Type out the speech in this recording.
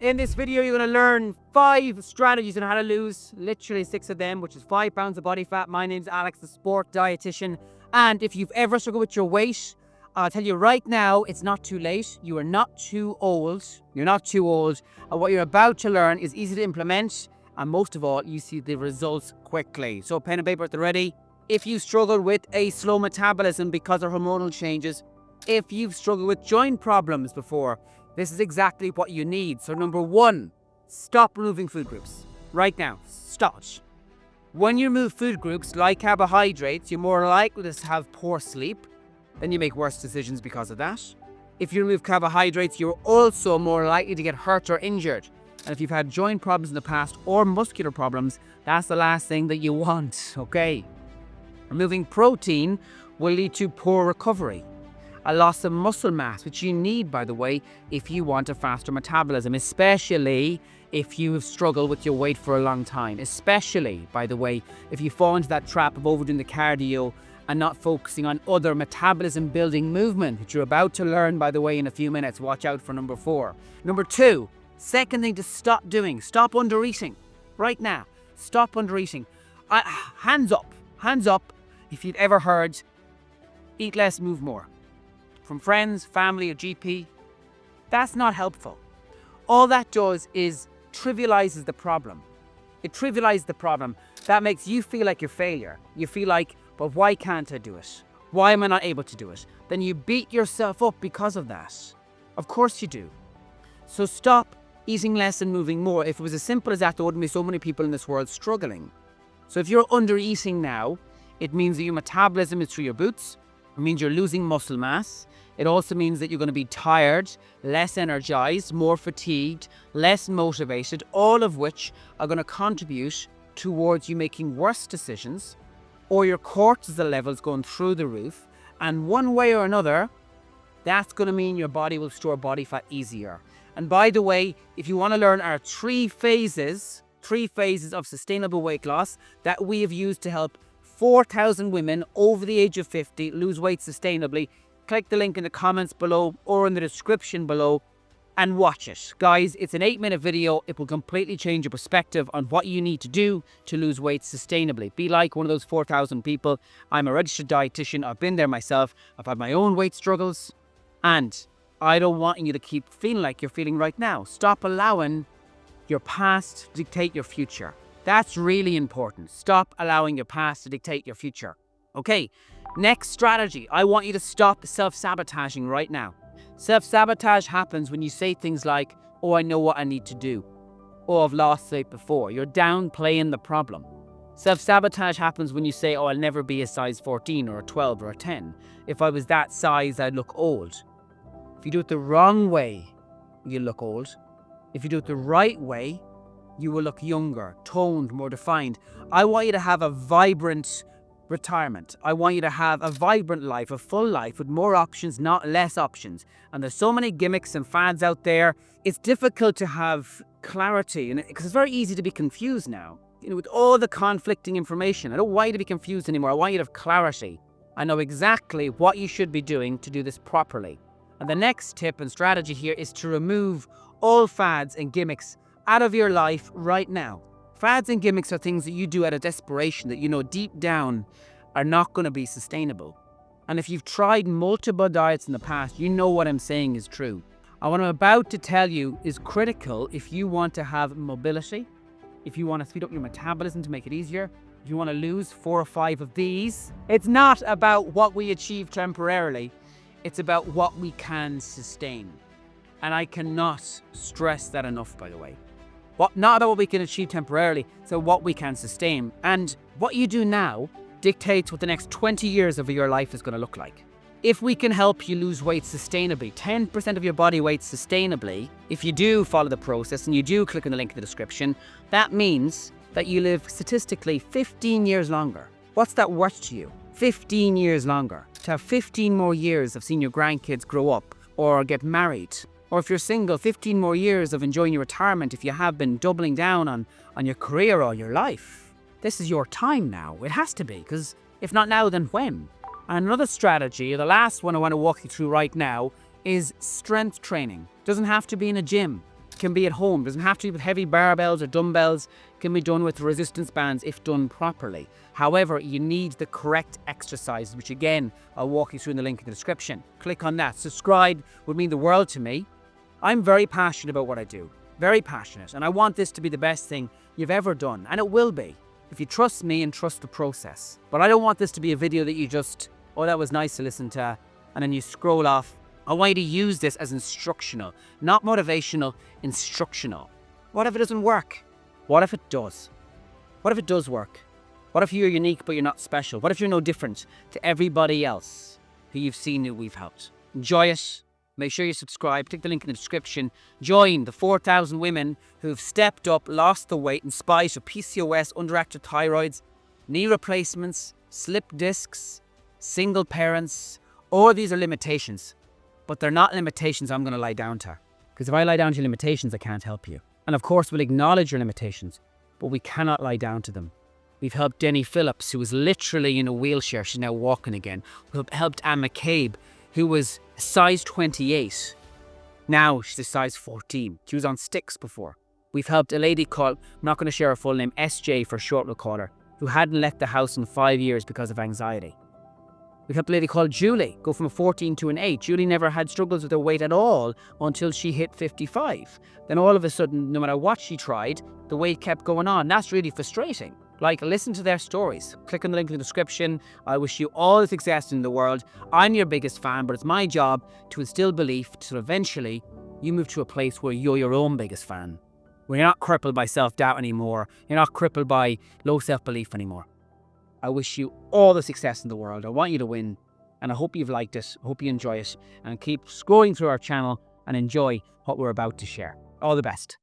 In this video, you're going to learn 5 strategies on how to lose, literally 6 of them, which is 5 pounds of body fat. My name's Alex, the sport dietitian. And if you've ever struggled with your weight, I'll tell you right now, it's not too late. You are not too old. You're not too old. And what you're about to learn is easy to implement. And most of all, you see the results quickly. So pen and paper at the ready. If you struggle with a slow metabolism because of hormonal changes, if you've struggled with joint problems before, this is exactly what you need. So number 1, stop removing food groups. Right now, stop it. When you remove food groups like carbohydrates, you're more likely to have poor sleep. Then you make worse decisions because of that. If you remove carbohydrates, you're also more likely to get hurt or injured. And if you've had joint problems in the past or muscular problems, that's the last thing that you want, okay? Removing protein will lead to poor recovery, a loss of muscle mass, which you need, by the way, if you want a faster metabolism, especially if you have struggled with your weight for a long time. Especially, by the way, if you fall into that trap of overdoing the cardio and not focusing on other metabolism building movement, which you're about to learn, by the way, in a few minutes. Watch out for number 4. Number 2, second thing to stop doing, stop under eating. Right now, stop under eating. Hands up if you've ever heard eat less, move more. From friends, family, or GP, that's not helpful. All that does is trivializes the problem. It trivializes the problem. That makes you feel like you're a failure. You feel like, but why can't I do it? Why am I not able to do it? Then you beat yourself up because of that. Of course you do. So stop eating less and moving more. If it was as simple as that, there wouldn't be so many people in this world struggling. So if you're under eating now, it means that your metabolism is through your boots. It means you're losing muscle mass. It also means that you're going to be tired, less energized, more fatigued, less motivated, all of which are going to contribute towards you making worse decisions, or your cortisol levels going through the roof. And one way or another, that's going to mean your body will store body fat easier. And by the way, if you want to learn our 3 phases of sustainable weight loss that we have used to help 4,000 women over the age of 50 lose weight sustainably, click the link in the comments below or in the description below and watch it. Guys, it's an 8-minute video. It will completely change your perspective on what you need to do to lose weight sustainably. Be like one of those 4,000 people. I'm a registered dietitian. I've been there myself. I've had my own weight struggles. And I don't want you to keep feeling like you're feeling right now. Stop allowing your past to dictate your future. That's really important. Stop allowing your past to dictate your future. Okay, next strategy. I want you to stop self-sabotaging right now. Self-sabotage happens when you say things like, oh, I know what I need to do. Oh, I've lost weight before. You're downplaying the problem. Self-sabotage happens when you say, oh, I'll never be a size 14 or a 12 or a 10. If I was that size, I'd look old. If you do it the wrong way, you'll look old. If you do it the right way, you will look younger, toned, more defined. I want you to have a vibrant retirement. I want you to have a vibrant life, a full life with more options, not less options. And there's so many gimmicks and fads out there. It's difficult to have clarity, and because it's very easy to be confused now. With all the conflicting information, I don't want you to be confused anymore. I want you to have clarity. I know exactly what you should be doing to do this properly. And the next tip and strategy here is to remove all fads and gimmicks out of your life right now. Fads and gimmicks are things that you do out of desperation that you know deep down are not going to be sustainable. And if you've tried multiple diets in the past, you know what I'm saying is true. And what I'm about to tell you is critical if you want to have mobility, if you want to speed up your metabolism to make it easier, if you want to lose 4 or 5 of these. It's not about what we achieve temporarily. It's about what we can sustain. And I cannot stress that enough, by the way. Not about what we can achieve temporarily, so what we can sustain. And what you do now dictates what the next 20 years of your life is going to look like. If we can help you lose weight sustainably, 10% of your body weight sustainably, if you do follow the process and you do click on the link in the description, that means that you live statistically 15 years longer. What's that worth to you? 15 years longer. To have 15 more years of seeing your grandkids grow up or get married. Or if you're single, 15 more years of enjoying your retirement if you have been doubling down on your career all your life. This is your time now. It has to be, because if not now, then when? And another strategy, the last one I want to walk you through right now, is strength training. Doesn't have to be in a gym. can be at home. It doesn't have to be with heavy barbells or dumbbells. It can be done with resistance bands if done properly. However, you need the correct exercises, which again, I'll walk you through in the link in the description. Click on that. Subscribe would mean the world to me. I'm very passionate about what I do. Very passionate. And I want this to be the best thing you've ever done. And it will be, if you trust me and trust the process. But I don't want this to be a video that you just, oh, that was nice to listen to, and then you scroll off. I want you to use this as instructional, not motivational, instructional. What if it doesn't work? What if it does? What if it does work? What if you're unique but you're not special? What if you're no different to everybody else who you've seen who we've helped? Enjoy it. Make sure you subscribe. Click the link in the description. Join the 4,000 women who've stepped up, lost the weight in spite of PCOS, underactive thyroids, knee replacements, slip discs, single parents. All these are limitations, but they're not limitations I'm going to lie down to. Because if I lie down to your limitations, I can't help you. And of course, we'll acknowledge your limitations, but we cannot lie down to them. We've helped Denny Phillips, who was literally in a wheelchair. She's now walking again. We've helped Anne McCabe, who was size 28. Now she's a size 14. She was on sticks before. We've helped a lady called, I'm not going to share her full name, SJ for short we'll call her, who hadn't left the house in 5 years because of anxiety. We've helped a lady called Julie go from a 14 to an 8. Julie never had struggles with her weight at all until she hit 55. Then all of a sudden, no matter what she tried, the weight kept going on. That's really frustrating. Like, listen to their stories. Click on the link in the description. I wish you all the success in the world. I'm your biggest fan, but it's my job to instill belief so eventually you move to a place where you're your own biggest fan. Where you're not crippled by self-doubt anymore. You're not crippled by low self-belief anymore. I wish you all the success in the world. I want you to win. And I hope you've liked it. I hope you enjoy it. And keep scrolling through our channel and enjoy what we're about to share. All the best.